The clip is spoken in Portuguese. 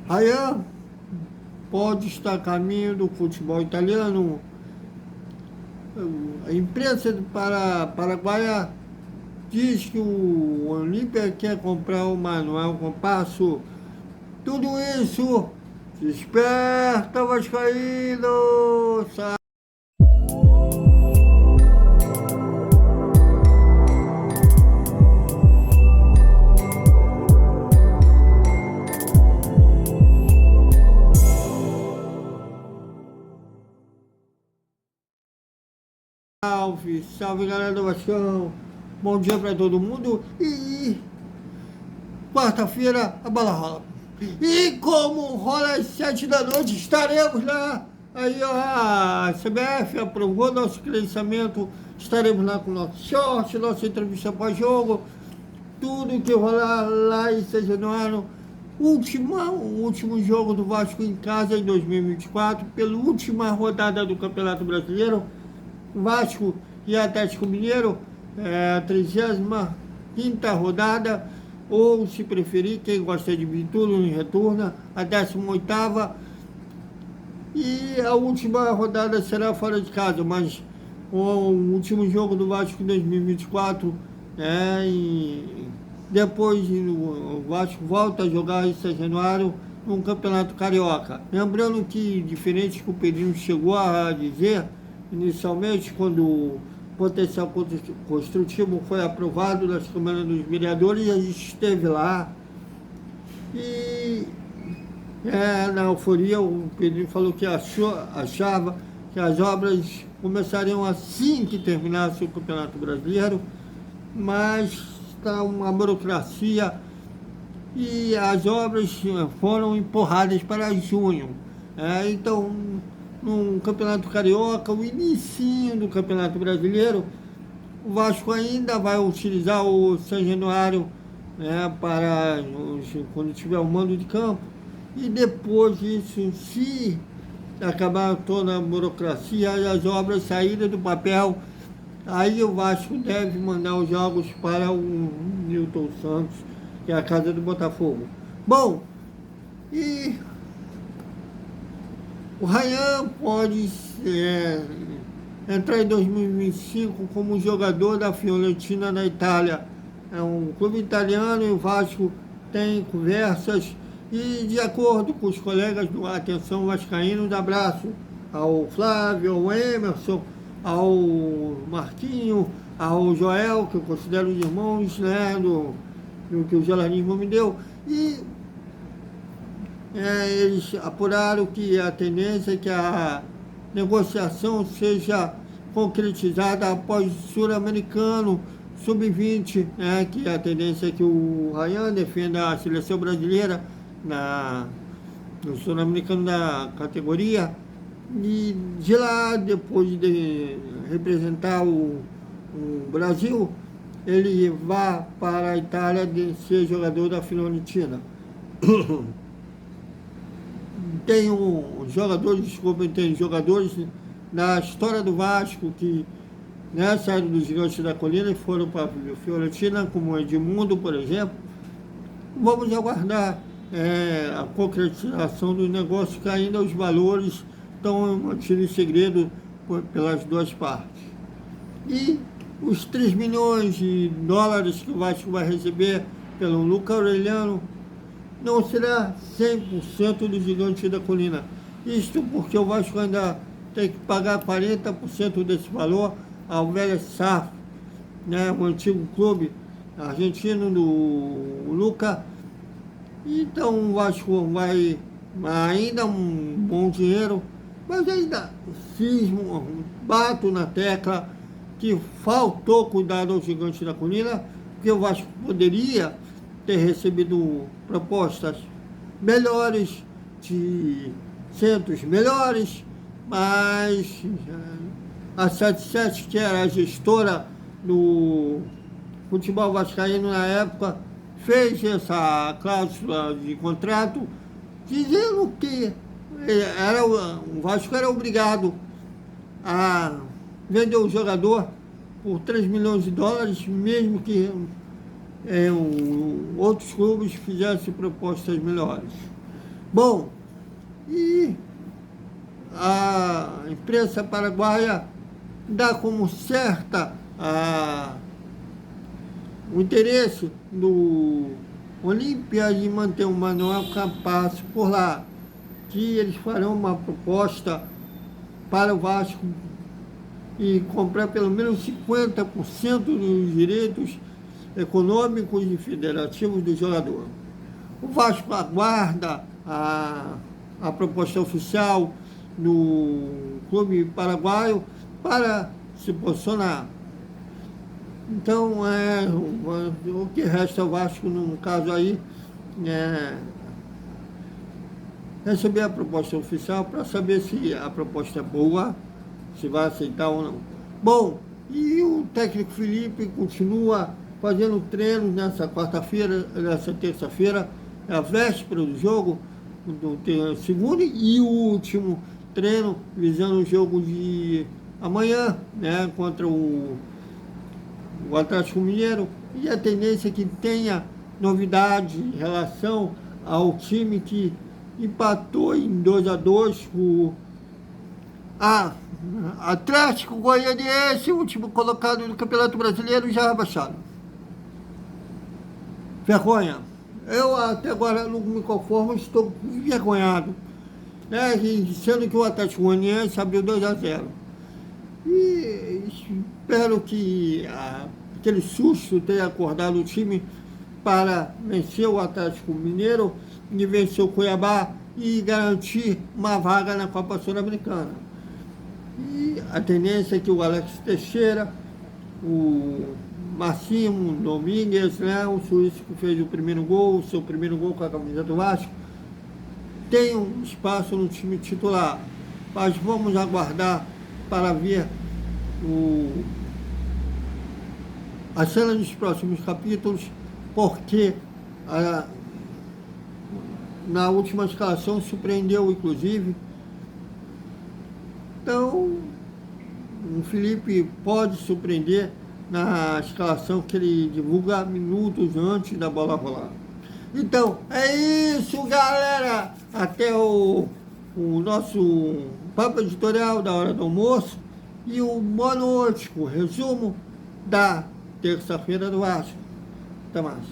Ryan pode estar a caminho do futebol italiano. A imprensa paraguaia diz que o Olímpia quer comprar o Manuel Compasso. Tudo isso, desperta, Vascaíno! Salve, salve galera do Vascão, bom dia pra todo mundo e quarta-feira a bola rola. E como rola às 7 da noite, estaremos lá. Aí ó, a CBF aprovou nosso credenciamento, estaremos lá com nosso short, nossa entrevista pós-jogo, tudo que rolar lá em São Januário. O último jogo do Vasco em casa em 2024, pela última rodada do Campeonato Brasileiro. Vasco e Atlético Mineiro, a 35ª rodada, ou se preferir, quem gosta de vir tudo em retorno, a 18ª, e a última rodada será fora de casa, mas o último jogo do Vasco em 2024, e depois o Vasco volta a jogar em São Januário no Campeonato Carioca. Lembrando que, diferente que o Pedrinho chegou a dizer, inicialmente, quando o potencial construtivo foi aprovado nas câmaras dos vereadores, a gente esteve lá e na euforia o Pedrinho falou que achava que as obras começariam assim que terminasse o Campeonato Brasileiro, mas está uma burocracia e as obras foram empurradas para junho. Então, no Campeonato Carioca, o inicinho do Campeonato Brasileiro, o Vasco ainda vai utilizar o São Januário para quando tiver o mando de campo, e depois disso, se acabar toda a burocracia e as obras saírem do papel, aí o Vasco deve mandar os jogos para o Newton Santos, que é a casa do Botafogo. Bom, e o Ryan pode entrar em 2025 como jogador da Fiorentina na Itália. É um clube italiano e o Vasco tem conversas e, de acordo com os colegas do Atenção Vascaíno, um abraço ao Flávio, ao Emerson, ao Marquinho, ao Joel, que eu considero os irmãos, do que o jornalismo me deu, e eles apuraram que a tendência é que a negociação seja concretizada após o Sul-Americano Sub-20, que a tendência é que o Ryan defenda a seleção brasileira no Sul-Americano da categoria, e de lá, depois de representar o Brasil, ele vá para a Itália de ser jogador da Fiorentina. Tem jogadores na história do Vasco que saíram dos Gigantes da Colina e foram para a Fiorentina, como o Edmundo, por exemplo. Vamos aguardar a concretização do negócio, que ainda os valores estão mantidos em segredo pelas duas partes. E os 3 milhões de dólares que o Vasco vai receber pelo Luca Aureliano não será 100% do Gigante da Colina. Isto porque o Vasco ainda tem que pagar 40% desse valor ao Vélez Sarsfield, o antigo clube argentino do Luca. Então o Vasco vai ainda um bom dinheiro, mas ainda bato na tecla que faltou cuidado ao Gigante da Colina, porque o Vasco poderia ter recebido propostas melhores, de centros melhores, mas a 77, que era a gestora do futebol vascaíno na época, fez essa cláusula de contrato dizendo que o Vasco era obrigado a vender o jogador por 3 milhões de dólares, mesmo que outros clubes fizessem propostas melhores. Bom, e a imprensa paraguaia dá como certa o interesse do Olímpia de manter o Manuel Campazzo por lá, que eles farão uma proposta para o Vasco e comprar pelo menos 50% dos direitos econômicos e federativos do jogador. O Vasco aguarda a proposta oficial do clube paraguaio para se posicionar. Então, o que resta ao Vasco, no caso aí, é receber a proposta oficial para saber se a proposta é boa, se vai aceitar ou não. Bom, e o técnico Felipe continua fazendo treinos nessa quarta-feira, nessa terça-feira, a véspera do jogo, do segundo e último treino, visando o jogo de amanhã, né, contra o Atlético Mineiro, e a tendência é que tenha novidade em relação ao time que empatou em 2-2 o Atlético Goianiense, último colocado no Campeonato Brasileiro, já rebaixado. Vergonha. Eu até agora não me conformo, estou envergonhado, né? Sendo que o Atlético Goianiense abriu 2-0. E espero que aquele susto tenha acordado o time para vencer o Atlético Mineiro e vencer o Cuiabá e garantir uma vaga na Copa Sul-Americana. E a tendência é que o Alex Teixeira, o Marcinho Domingues, né, o suíço que fez o primeiro gol, o seu primeiro gol com a camisa do Vasco, tem um espaço no time titular. Mas vamos aguardar para ver a cena dos próximos capítulos, porque na última escalação surpreendeu, inclusive. Então, o Felipe pode surpreender na escalação que ele divulga minutos antes da bola rolar. Então, é isso, galera! Até o nosso papo editorial da hora do almoço e o boa noite, o resumo da terça-feira do Vasco. Até mais.